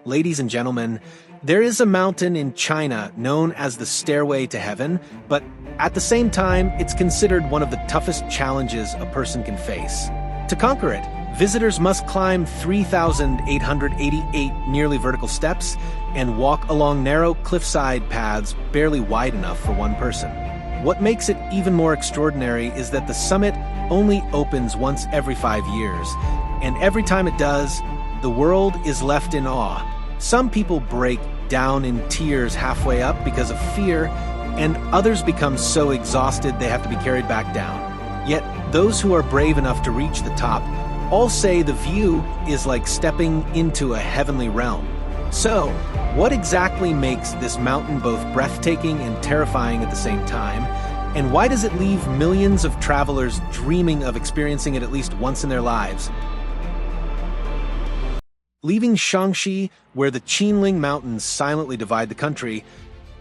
Ladies and gentlemen, there is a mountain in China known as the Stairway to Heaven, but at the same time, it's considered one of the toughest challenges a person can face. To conquer it, visitors must climb 3,888 nearly vertical steps and walk along narrow cliffside paths barely wide enough for one person. What makes it even more extraordinary is that the summit only opens once every 5 years, and every time it does, the world is left in awe. Some people break down in tears halfway up because of fear, and others become so exhausted they have to be carried back down. Yet, those who are brave enough to reach the top all say the view is like stepping into a heavenly realm. So, what exactly makes this mountain both breathtaking and terrifying at the same time? And why does it leave millions of travelers dreaming of experiencing it at least once in their lives? Leaving Shaanxi, where the Qinling Mountains silently divide the country,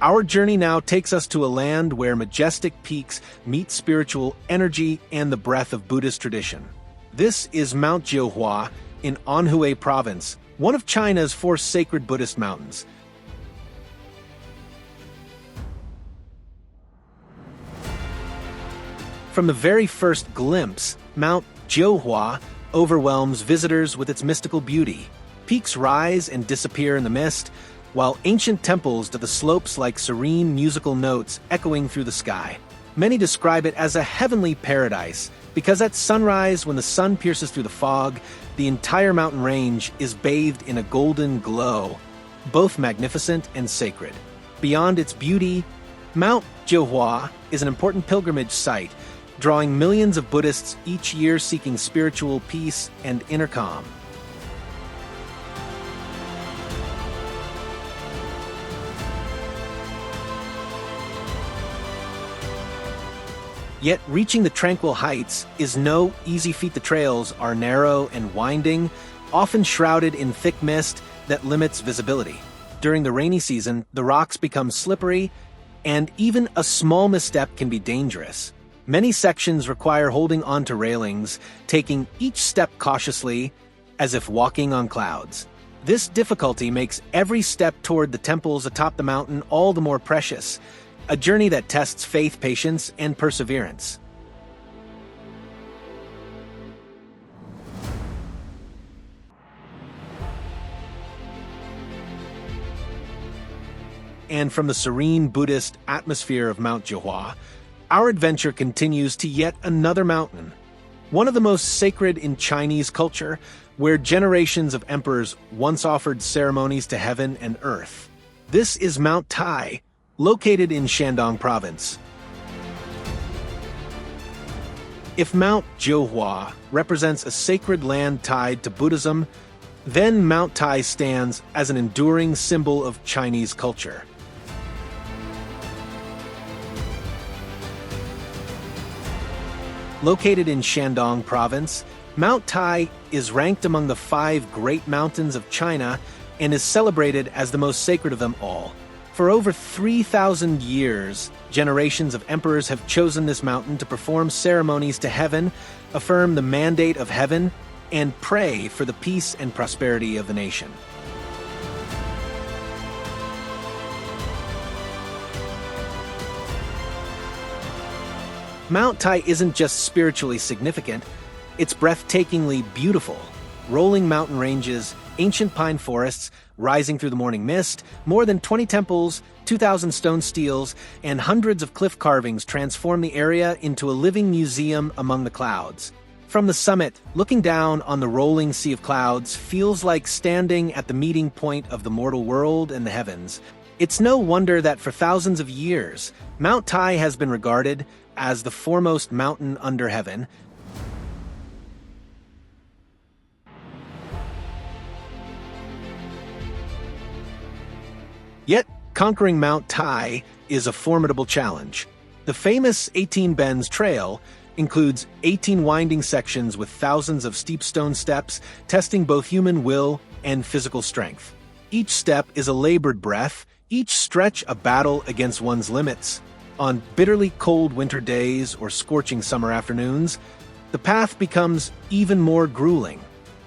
our journey now takes us to a land where majestic peaks meet spiritual energy and the breath of Buddhist tradition. This is Mount Jiuhua in Anhui Province, one of China's 4 sacred Buddhist mountains. From the very first glimpse, Mount Jiuhua overwhelms visitors with its mystical beauty. Peaks rise and disappear in the mist, while ancient temples to the slopes like serene musical notes echoing through the sky. Many describe it as a heavenly paradise, because at sunrise, when the sun pierces through the fog, the entire mountain range is bathed in a golden glow, both magnificent and sacred. Beyond its beauty, Mount Jiuhua is an important pilgrimage site, drawing millions of Buddhists each year seeking spiritual peace and inner calm. Yet reaching the tranquil heights is no easy feat. The trails are narrow and winding, often shrouded in thick mist that limits visibility. During the rainy season, the rocks become slippery, and even a small misstep can be dangerous. Many sections require holding onto railings, taking each step cautiously, as if walking on clouds. This difficulty makes every step toward the temples atop the mountain all the more precious, a journey that tests faith, patience, and perseverance. And from the serene Buddhist atmosphere of Mount Jiuhua, our adventure continues to yet another mountain, one of the most sacred in Chinese culture, where generations of emperors once offered ceremonies to heaven and earth. This is Mount Tai, located in Shandong Province. If Mount Jiuhua represents a sacred land tied to Buddhism, then Mount Tai stands as an enduring symbol of Chinese culture. Located in Shandong Province, Mount Tai is ranked among the 5 great mountains of China and is celebrated as the most sacred of them all. For over 3,000 years, generations of emperors have chosen this mountain to perform ceremonies to heaven, affirm the mandate of heaven, and pray for the peace and prosperity of the nation. Mount Tai isn't just spiritually significant, it's breathtakingly beautiful. Rolling mountain ranges, ancient pine forests, rising through the morning mist, more than 20 temples, 2,000 stone steles, and hundreds of cliff carvings transform the area into a living museum among the clouds. From the summit, looking down on the rolling sea of clouds feels like standing at the meeting point of the mortal world and the heavens. It's no wonder that for thousands of years, Mount Tai has been regarded as the foremost mountain under heaven. Yet, conquering Mount Tai is a formidable challenge. The famous 18 Bends Trail includes 18 winding sections with thousands of steep stone steps, testing both human will and physical strength. Each step is a labored breath, each stretch a battle against one's limits. On bitterly cold winter days or scorching summer afternoons, the path becomes even more grueling.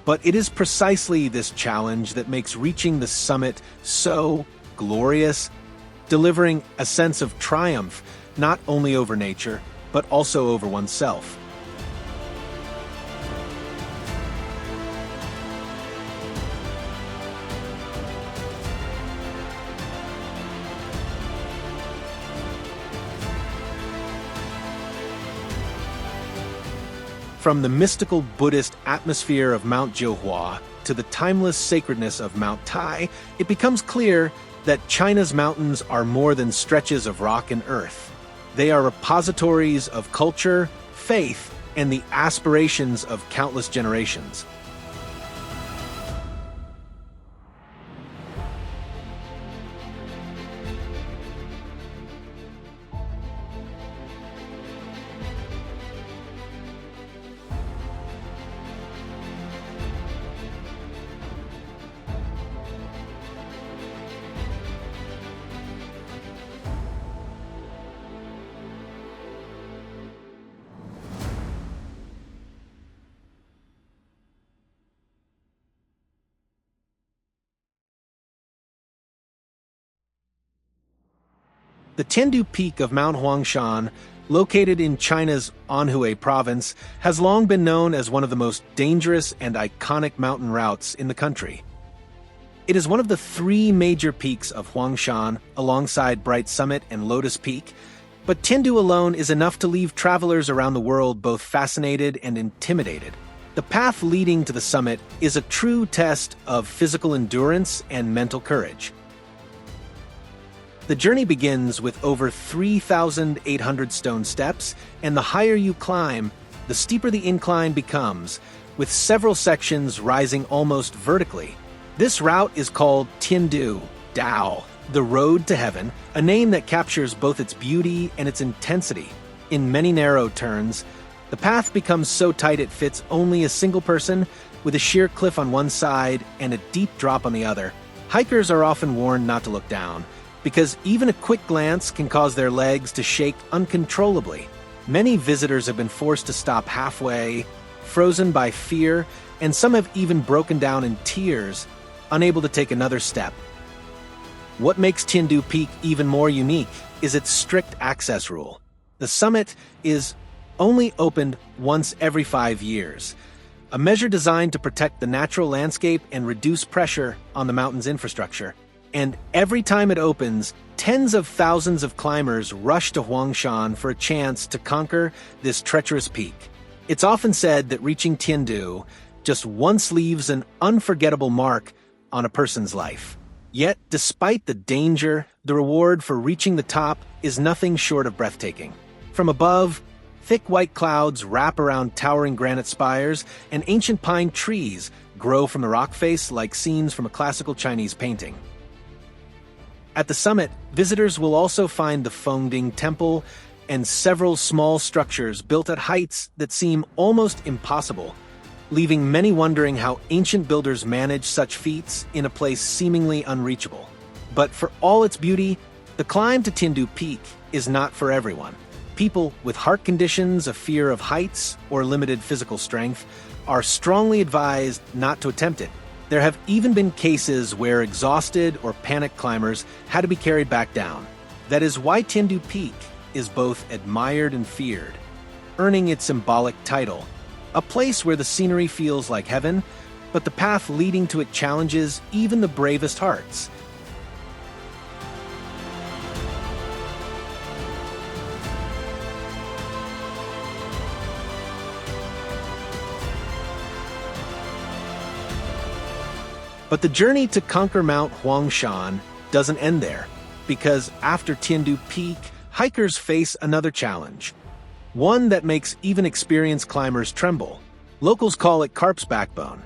But it is precisely this challenge that makes reaching the summit so glorious, delivering a sense of triumph not only over nature, but also over oneself. From the mystical Buddhist atmosphere of Mount Jiuhua to the timeless sacredness of Mount Tai, it becomes clear that China's mountains are more than stretches of rock and earth. They are repositories of culture, faith, and the aspirations of countless generations. The Tiandu Peak of Mount Huangshan, located in China's Anhui province, has long been known as one of the most dangerous and iconic mountain routes in the country. It is one of the three major peaks of Huangshan, alongside Bright Summit and Lotus Peak, but Tiandu alone is enough to leave travelers around the world both fascinated and intimidated. The path leading to the summit is a true test of physical endurance and mental courage. The journey begins with over 3,800 stone steps, and the higher you climb, the steeper the incline becomes, with several sections rising almost vertically. This route is called Tiandu Dao, the road to heaven, a name that captures both its beauty and its intensity. In many narrow turns, the path becomes so tight it fits only a single person, with a sheer cliff on one side and a deep drop on the other. Hikers are often warned not to look down, because even a quick glance can cause their legs to shake uncontrollably. Many visitors have been forced to stop halfway, frozen by fear, and some have even broken down in tears, unable to take another step. What makes Tiandu Peak even more unique is its strict access rule. The summit is only opened once every 5 years, a measure designed to protect the natural landscape and reduce pressure on the mountain's infrastructure. And every time it opens, tens of thousands of climbers rush to Huangshan for a chance to conquer this treacherous peak. It's often said that reaching Tiandu just once leaves an unforgettable mark on a person's life. Yet, despite the danger, the reward for reaching the top is nothing short of breathtaking. From above, thick white clouds wrap around towering granite spires, and ancient pine trees grow from the rock face like scenes from a classical Chinese painting. At the summit, visitors will also find the Fengding Temple and several small structures built at heights that seem almost impossible, leaving many wondering how ancient builders managed such feats in a place seemingly unreachable. But for all its beauty, the climb to Tiandu Peak is not for everyone. People with heart conditions, a fear of heights, or limited physical strength are strongly advised not to attempt it. There have even been cases where exhausted or panicked climbers had to be carried back down. That is why Tiandu Peak is both admired and feared, earning its symbolic title, a place where the scenery feels like heaven, but the path leading to it challenges even the bravest hearts. But the journey to conquer Mount Huangshan doesn't end there, because after Tiandu Peak, hikers face another challenge, one that makes even experienced climbers tremble. Locals call it Carp's Backbone.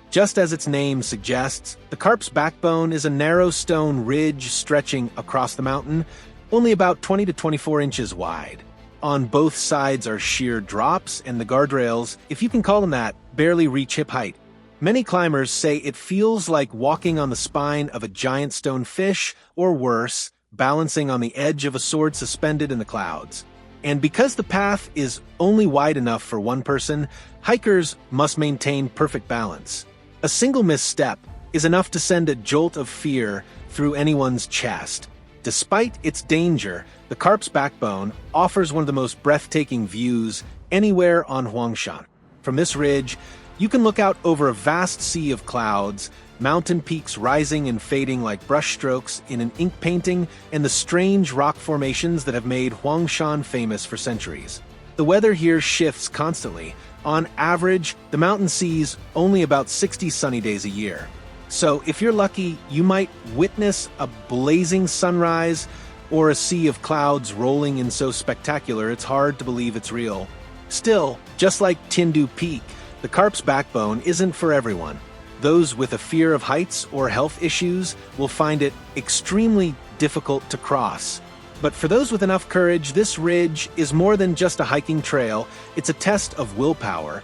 Just as its name suggests, the Carp's Backbone is a narrow stone ridge stretching across the mountain, only about 20 to 24 inches wide. On both sides are sheer drops, and the guardrails, if you can call them that, barely reach hip height. Many climbers say it feels like walking on the spine of a giant stone fish, or worse, balancing on the edge of a sword suspended in the clouds. And because the path is only wide enough for one person, hikers must maintain perfect balance. A single misstep is enough to send a jolt of fear through anyone's chest. Despite its danger, the Carp's Backbone offers one of the most breathtaking views anywhere on Huangshan. From this ridge, you can look out over a vast sea of clouds, mountain peaks rising and fading like brushstrokes in an ink painting, and the strange rock formations that have made Huangshan famous for centuries. The weather here shifts constantly. On average, the mountain sees only about 60 sunny days a year. So if you're lucky, you might witness a blazing sunrise or a sea of clouds rolling in so spectacular it's hard to believe it's real. Still, just like Tindu Peak, the Carp's Backbone isn't for everyone. Those with a fear of heights or health issues will find it extremely difficult to cross. But for those with enough courage, this ridge is more than just a hiking trail. It's a test of willpower,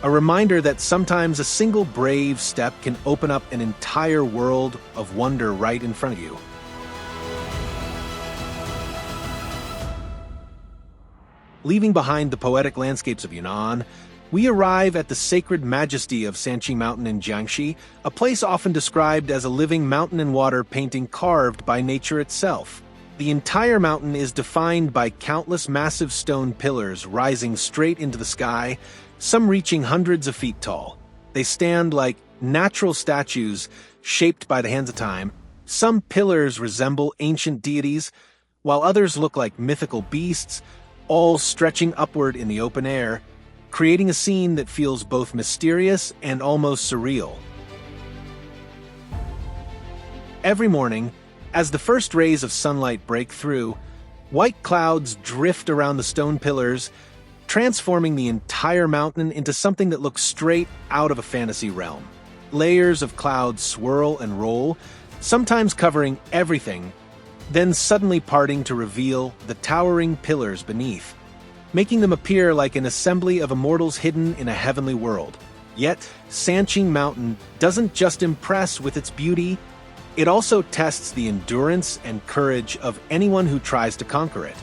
a reminder that sometimes a single brave step can open up an entire world of wonder right in front of you. Leaving behind the poetic landscapes of Yunnan, we arrive at the sacred majesty of Sanqing Mountain in Jiangxi, a place often described as a living mountain and water painting carved by nature itself. The entire mountain is defined by countless massive stone pillars rising straight into the sky, some reaching hundreds of feet tall. They stand like natural statues shaped by the hands of time. Some pillars resemble ancient deities, while others look like mythical beasts, all stretching upward in the open air, creating a scene that feels both mysterious and almost surreal. Every morning, as the first rays of sunlight break through, white clouds drift around the stone pillars, transforming the entire mountain into something that looks straight out of a fantasy realm. Layers of clouds swirl and roll, sometimes covering everything, then suddenly parting to reveal the towering pillars beneath, making them appear like an assembly of immortals hidden in a heavenly world. Yet, Sanqing Mountain doesn't just impress with its beauty, it also tests the endurance and courage of anyone who tries to conquer it.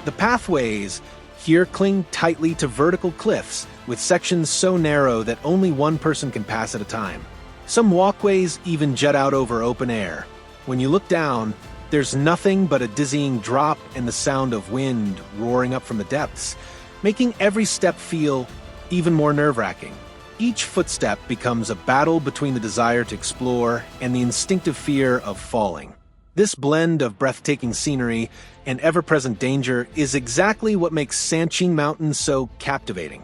The pathways here cling tightly to vertical cliffs, with sections so narrow that only one person can pass at a time. Some walkways even jut out over open air. When you look down, there's nothing but a dizzying drop and the sound of wind roaring up from the depths, making every step feel even more nerve-wracking. Each footstep becomes a battle between the desire to explore and the instinctive fear of falling. This blend of breathtaking scenery and ever-present danger is exactly what makes Sanqing Mountain so captivating.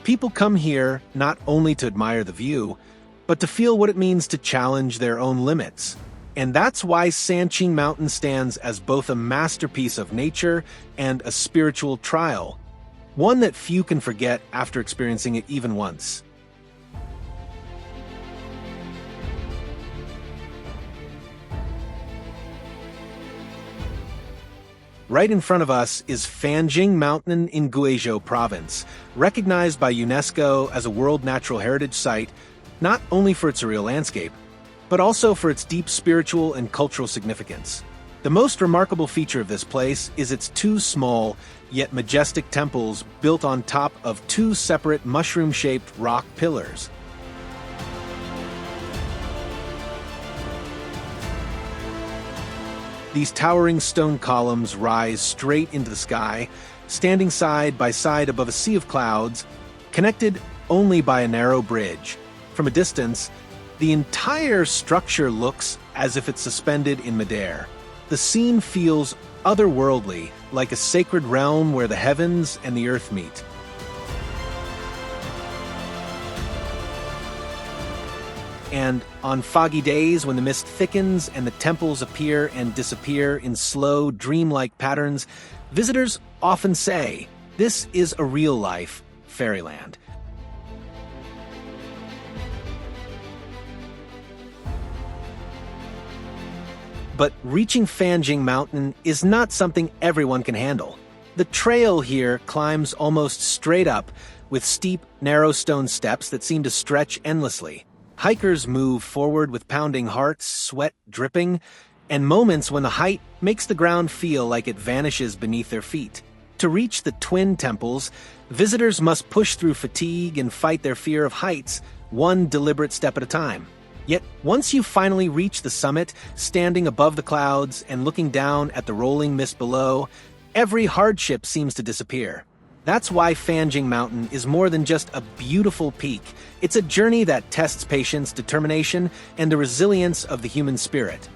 People come here not only to admire the view, but to feel what it means to challenge their own limits. And that's why Sanqing Mountain stands as both a masterpiece of nature and a spiritual trial, one that few can forget after experiencing it even once. Right in front of us is Fanjing Mountain in Guizhou Province, recognized by UNESCO as a World Natural Heritage Site, not only for its surreal landscape, but also for its deep spiritual and cultural significance. The most remarkable feature of this place is its two small, yet majestic temples built on top of two separate mushroom-shaped rock pillars. These towering stone columns rise straight into the sky, standing side by side above a sea of clouds, connected only by a narrow bridge. From a distance, the entire structure looks as if it's suspended in midair. The scene feels otherworldly, like a sacred realm where the heavens and the earth meet. And on foggy days when the mist thickens and the temples appear and disappear in slow, dreamlike patterns, visitors often say, this is a real-life fairyland. But reaching Fanjing Mountain is not something everyone can handle. The trail here climbs almost straight up, with steep, narrow stone steps that seem to stretch endlessly. Hikers move forward with pounding hearts, sweat dripping, and moments when the height makes the ground feel like it vanishes beneath their feet. To reach the twin temples, visitors must push through fatigue and fight their fear of heights, one deliberate step at a time. Yet, once you finally reach the summit, standing above the clouds and looking down at the rolling mist below, every hardship seems to disappear. That's why Fanjing Mountain is more than just a beautiful peak. It's a journey that tests patience, determination, and the resilience of the human spirit.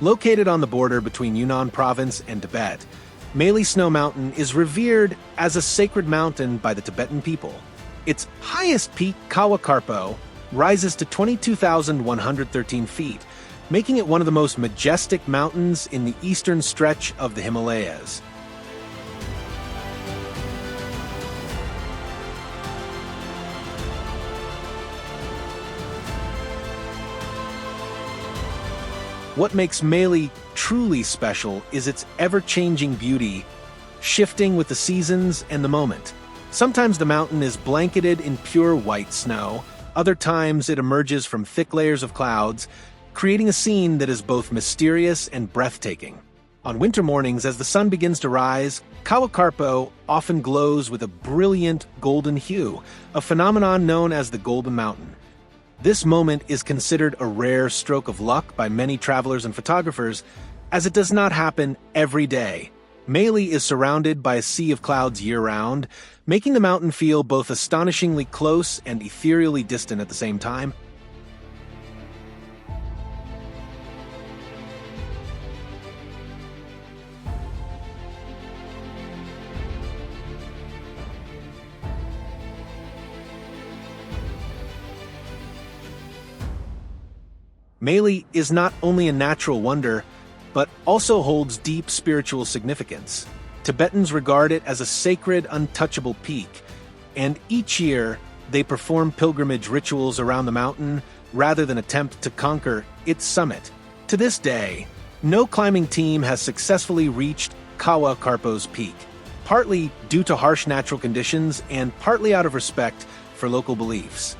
Located on the border between Yunnan Province and Tibet, Meili Snow Mountain is revered as a sacred mountain by the Tibetan people. Its highest peak, Kawakarpo, rises to 22,113 feet, making it one of the most majestic mountains in the eastern stretch of the Himalayas. What makes Meili truly special is its ever-changing beauty, shifting with the seasons and the moment. Sometimes the mountain is blanketed in pure white snow, other times it emerges from thick layers of clouds, creating a scene that is both mysterious and breathtaking. On winter mornings, as the sun begins to rise, Kawakarpo often glows with a brilliant golden hue, a phenomenon known as the Golden Mountain. This moment is considered a rare stroke of luck by many travelers and photographers, as it does not happen every day. Meili is surrounded by a sea of clouds year-round, making the mountain feel both astonishingly close and ethereally distant at the same time. Meili is not only a natural wonder, but also holds deep spiritual significance. Tibetans regard it as a sacred, untouchable peak, and each year they perform pilgrimage rituals around the mountain rather than attempt to conquer its summit. To this day, no climbing team has successfully reached Kawakarpo's peak, partly due to harsh natural conditions and partly out of respect for local beliefs.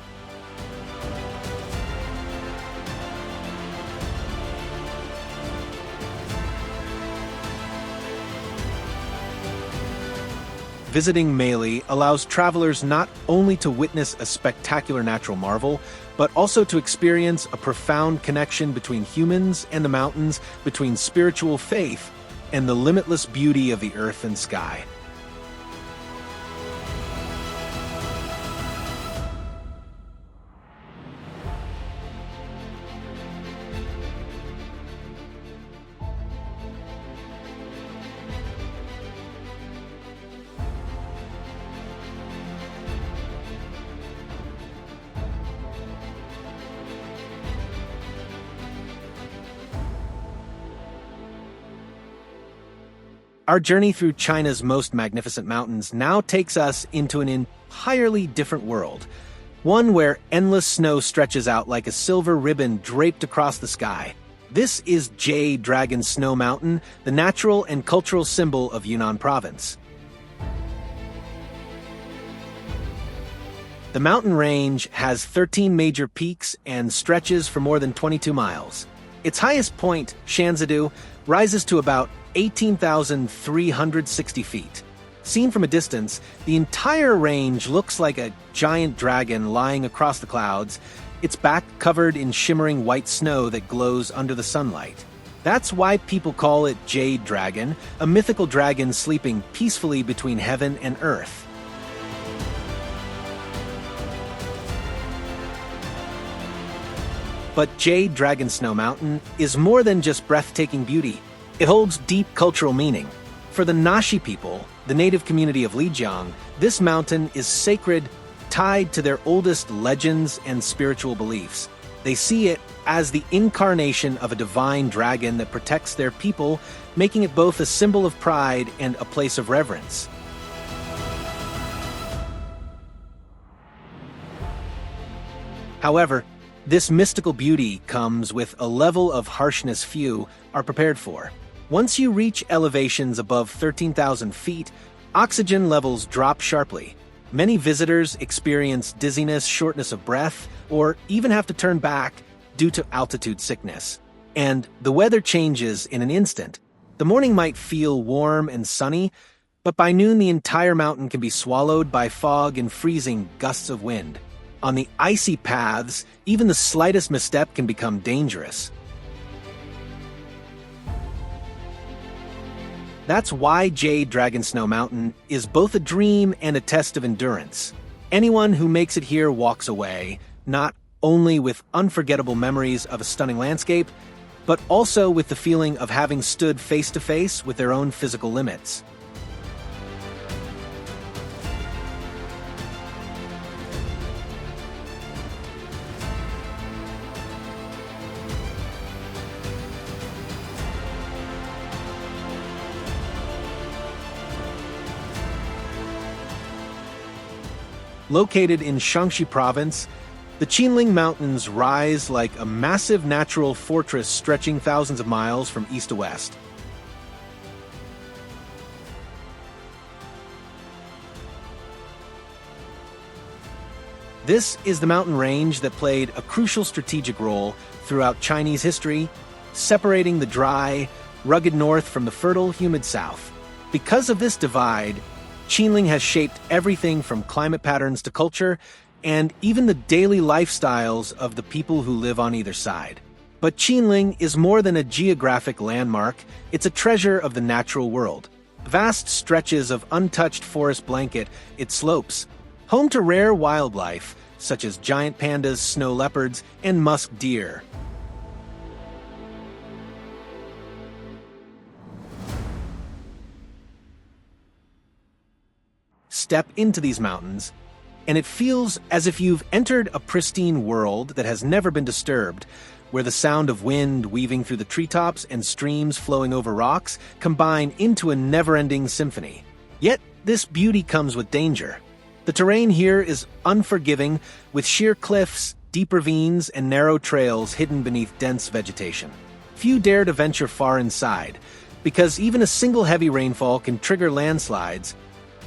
Visiting Meili allows travelers not only to witness a spectacular natural marvel, but also to experience a profound connection between humans and the mountains, between spiritual faith and the limitless beauty of the earth and sky. Our journey through China's most magnificent mountains now takes us into an entirely different world, one where endless snow stretches out like a silver ribbon draped across the sky. This is Jade Dragon Snow Mountain, the natural and cultural symbol of Yunnan Province. The mountain range has 13 major peaks and stretches for more than 22 miles. Its highest point, Shanzadu, rises to about 18,360 feet. Seen from a distance, the entire range looks like a giant dragon lying across the clouds, its back covered in shimmering white snow that glows under the sunlight. That's why people call it Jade Dragon, a mythical dragon sleeping peacefully between heaven and earth. But Jade Dragon Snow Mountain is more than just breathtaking beauty. It holds deep cultural meaning. For the Nashi people, the native community of Lijiang, this mountain is sacred, tied to their oldest legends and spiritual beliefs. They see it as the incarnation of a divine dragon that protects their people, making it both a symbol of pride and a place of reverence. However, This mystical beauty comes with a level of harshness few are prepared for. Once you reach elevations above 13,000 feet, oxygen levels drop sharply. Many visitors experience dizziness, shortness of breath, or even have to turn back due to altitude sickness. And the weather changes in an instant. The morning might feel warm and sunny, but by noon the entire mountain can be swallowed by fog and freezing gusts of wind. On the icy paths, even the slightest misstep can become dangerous. That's why Jade Dragon Snow Mountain is both a dream and a test of endurance. Anyone who makes it here walks away, not only with unforgettable memories of a stunning landscape, but also with the feeling of having stood face to face with their own physical limits. Located in Shaanxi Province, the Qinling Mountains rise like a massive natural fortress stretching thousands of miles from east to west. This is the mountain range that played a crucial strategic role throughout Chinese history, separating the dry, rugged north from the fertile, humid south. Because of this divide, Qinling has shaped everything from climate patterns to culture, and even the daily lifestyles of the people who live on either side. But Qinling is more than a geographic landmark, it's a treasure of the natural world. Vast stretches of untouched forest blanket its slopes, home to rare wildlife such as giant pandas, snow leopards, and musk deer. Step into these mountains, and it feels as if you've entered a pristine world that has never been disturbed, where the sound of wind weaving through the treetops and streams flowing over rocks combine into a never-ending symphony. Yet, this beauty comes with danger. The terrain here is unforgiving, with sheer cliffs, deep ravines, and narrow trails hidden beneath dense vegetation. Few dare to venture far inside, because even a single heavy rainfall can trigger landslides,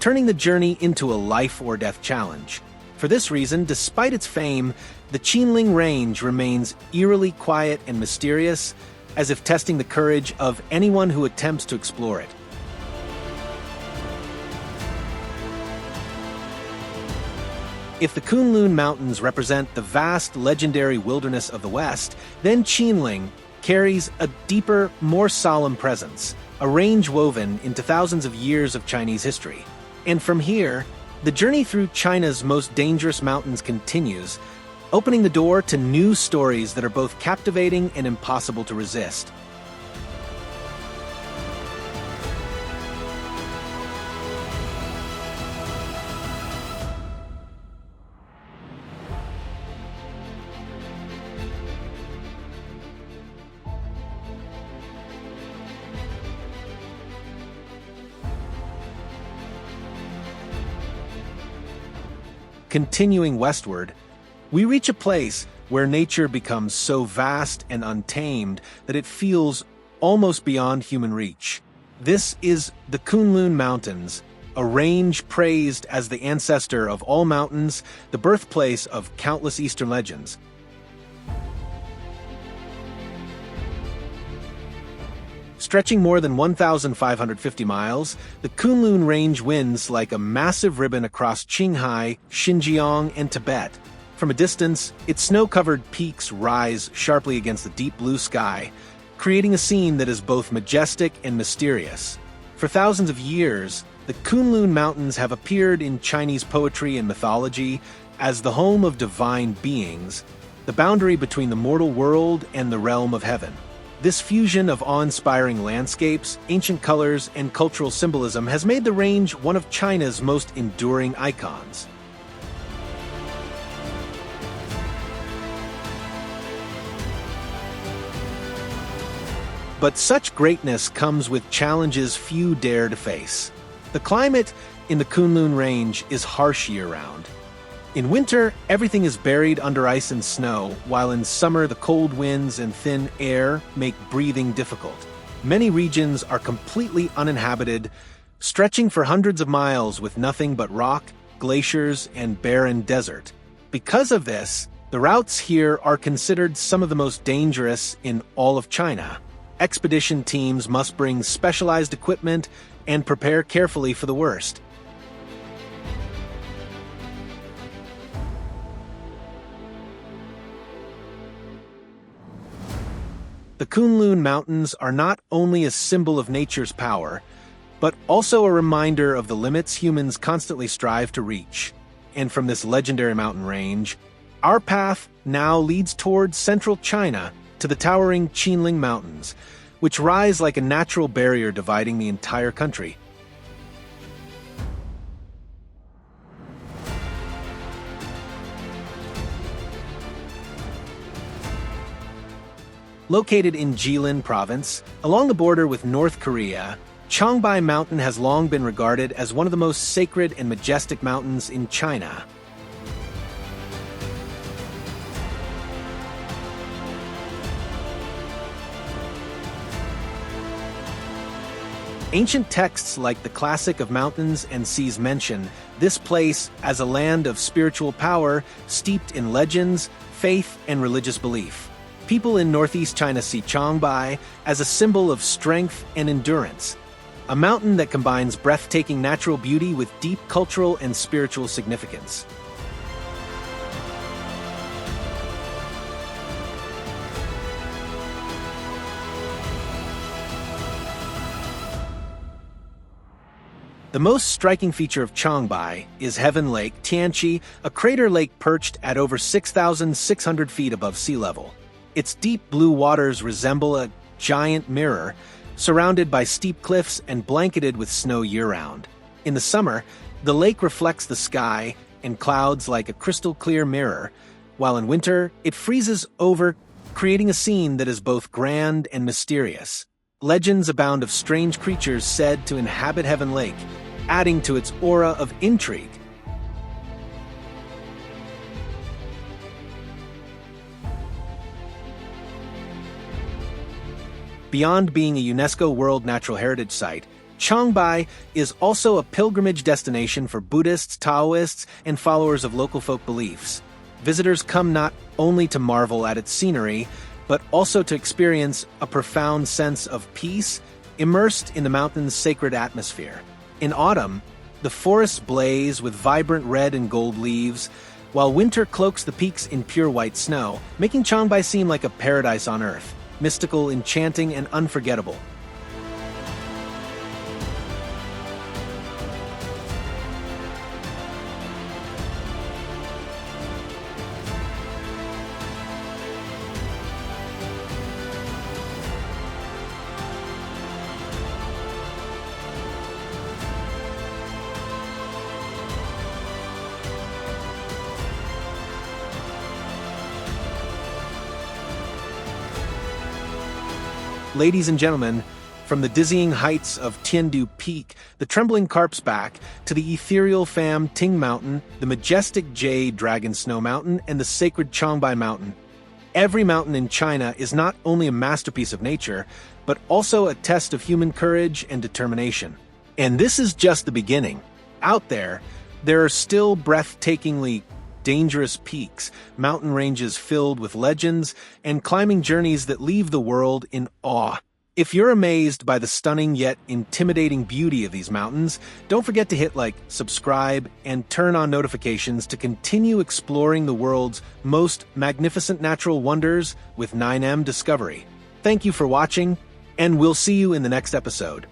turning the journey into a life-or-death challenge. For this reason, despite its fame, the Qinling Range remains eerily quiet and mysterious, as if testing the courage of anyone who attempts to explore it. If the Kunlun Mountains represent the vast, legendary wilderness of the West, then Qinling carries a deeper, more solemn presence, a range woven into thousands of years of Chinese history. And from here, the journey through China's most dangerous mountains continues, opening the door to new stories that are both captivating and impossible to resist. Continuing westward, we reach a place where nature becomes so vast and untamed that it feels almost beyond human reach. This is the Kunlun Mountains, a range praised as the ancestor of all mountains, the birthplace of countless Eastern legends. Stretching more than 1,550 miles, the Kunlun Range winds like a massive ribbon across Qinghai, Xinjiang, and Tibet. From a distance, its snow-covered peaks rise sharply against the deep blue sky, creating a scene that is both majestic and mysterious. For thousands of years, the Kunlun Mountains have appeared in Chinese poetry and mythology as the home of divine beings, the boundary between the mortal world and the realm of heaven. This fusion of awe-inspiring landscapes, ancient colors, and cultural symbolism has made the range one of China's most enduring icons. But such greatness comes with challenges few dare to face. The climate in the Kunlun Range is harsh year-round. In winter, everything is buried under ice and snow, while in summer the cold winds and thin air make breathing difficult. Many regions are completely uninhabited, stretching for hundreds of miles with nothing but rock, glaciers, and barren desert. Because of this, the routes here are considered some of the most dangerous in all of China. Expedition teams must bring specialized equipment and prepare carefully for the worst. The Kunlun Mountains are not only a symbol of nature's power, but also a reminder of the limits humans constantly strive to reach. And from this legendary mountain range, our path now leads towards central China to the towering Qinling Mountains, which rise like a natural barrier dividing the entire country. Located in Jilin Province, along the border with North Korea, Changbai Mountain has long been regarded as one of the most sacred and majestic mountains in China. Ancient texts like the Classic of Mountains and Seas mention this place as a land of spiritual power steeped in legends, faith, and religious belief. People in northeast China see Changbai as a symbol of strength and endurance, a mountain that combines breathtaking natural beauty with deep cultural and spiritual significance. The most striking feature of Changbai is Heaven Lake Tianqi, a crater lake perched at over 6,600 feet above sea level. Its deep blue waters resemble a giant mirror, surrounded by steep cliffs and blanketed with snow year-round. In the summer, the lake reflects the sky and clouds like a crystal-clear mirror, while in winter, it freezes over, creating a scene that is both grand and mysterious. Legends abound of strange creatures said to inhabit Heaven Lake, adding to its aura of intrigue. Beyond being a UNESCO World Natural Heritage Site, Changbai is also a pilgrimage destination for Buddhists, Taoists, and followers of local folk beliefs. Visitors come not only to marvel at its scenery, but also to experience a profound sense of peace immersed in the mountain's sacred atmosphere. In autumn, the forests blaze with vibrant red and gold leaves, while winter cloaks the peaks in pure white snow, making Changbai seem like a paradise on earth. Mystical, enchanting, and unforgettable. Ladies and gentlemen, from the dizzying heights of Tiandu Peak, the trembling Carp's Back, to the ethereal Pham Ting Mountain, the majestic Jade Dragon Snow Mountain, and the sacred Changbai Mountain, every mountain in China is not only a masterpiece of nature, but also a test of human courage and determination. And this is just the beginning. Out there are still breathtakingly dangerous peaks, mountain ranges filled with legends, and climbing journeys that leave the world in awe. If you're amazed by the stunning yet intimidating beauty of these mountains, don't forget to hit like, subscribe, and turn on notifications to continue exploring the world's most magnificent natural wonders with 9M Discovery. Thank you for watching, and we'll see you in the next episode.